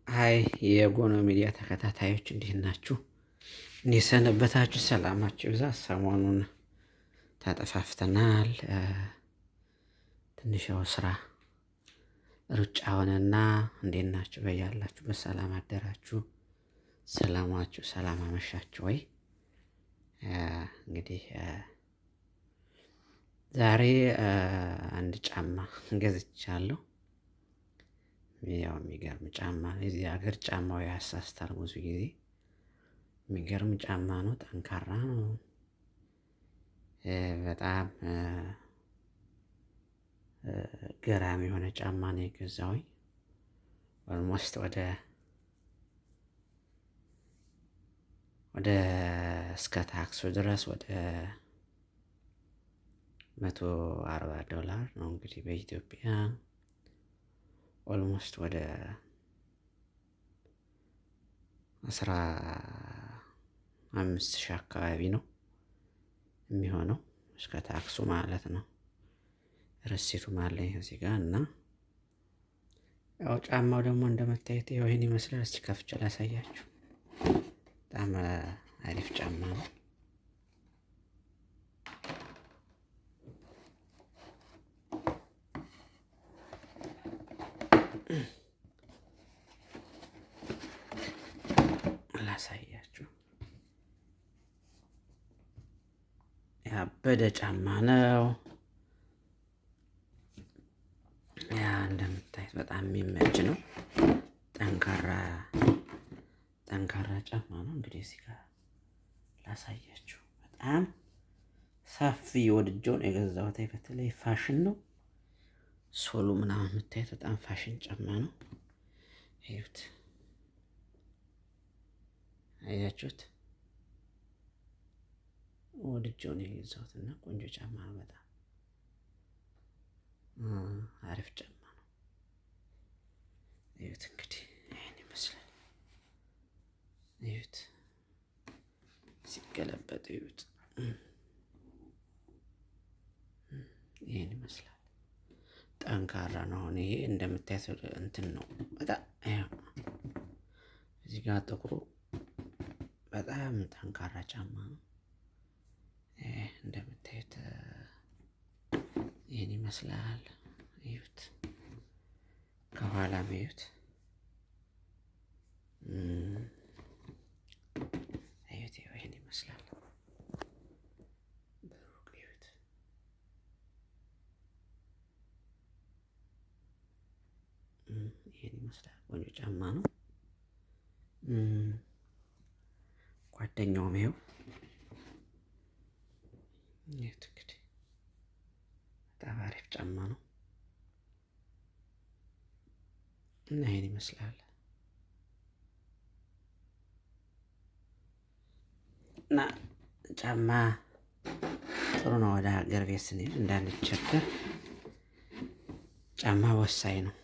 አይ የጎኖ ሚዲያ ተከታታዮች እንዴት ናችሁ? እንዴት ሰነበታችሁ? ሰላማችሁ ይብዛ። ሰሞኑን ተጠፋፍተናል። ትንሽ ያው ስራ ሩጫ ሆነና እንዴት ናችሁ? በያላችሁ በሰላም አደራችሁ? ሰላማችሁ ሰላም አመሻችሁ ወይ? እንግዲህ ዛሬ አንድ ጫማ ገዝቻለሁ። ያው የሚገርም ጫማ ነው። የዚህ ሀገር ጫማው ያሳስታል ብዙ ጊዜ። የሚገርም ጫማ ነው። ጠንካራ ነው። በጣም ገራሚ የሆነ ጫማ ነው የገዛሁኝ። ኦልሞስት ወደ እስከ ታክሱ ድረስ ወደ $140 ነው እንግዲህ በኢትዮጵያ ኦልሞስት ወደ 15,000 አካባቢ ነው የሚሆነው እስከ ታክሱ ማለት ነው። ረሲቱም አለኝ እዚህ ጋር እና ያው ጫማው ደግሞ እንደምታዩት ይሄን ይመስላል። እስቲ ከፍቼ ላሳያችሁ። በጣም አሪፍ ጫማ ነው። ላሳያችሁ። ያበደ ጫማ ነው። ያ እንደምታዩት በጣም የሚመች ነው። ጠንካራ ጫማ ነው። እንግዲህ እዚህ ጋር ላሳያችሁ። በጣም ሰፊ ወድጄው ነው የገዛሁት። በተለይ ፋሽን ነው። ሶሉ ምናምን የምታዩት በጣም ፋሽን ጫማ ነው። እዩት፣ አያችሁት? ወድጄው ነው የገዛሁት እና ቆንጆ ጫማ ነው። በጣም አሪፍ ጫማ ነው። እዩት እንግዲህ ይሄን ይመስላል። እዩት ሲገለበጥ እዩት። ይሄን ይመስላል። ጠንካራ ነው። አሁን ይሄ እንደምታዩት እንትን ነው በጣም እዚህ ጋር ጥቁሩ በጣም ጠንካራ ጫማ ነው። እንደምታዩት ይሄን ይመስላል። እዩት፣ ከኋላም እዩት። እዩት፣ ይሄን ይመስላል። በሩቅ እዩት። ይሄን ይመስላል። ቆንጆ ጫማ ነው። ጓደኛውም ይኸው እዩት እንግዲህ በጣም አሪፍ ጫማ ነው እና ይሄን ይመስላል እና ጫማ ጥሩ ነው። ወደ ሀገር ቤት ስንሄድ እንዳንቸገር ጫማ ወሳኝ ነው።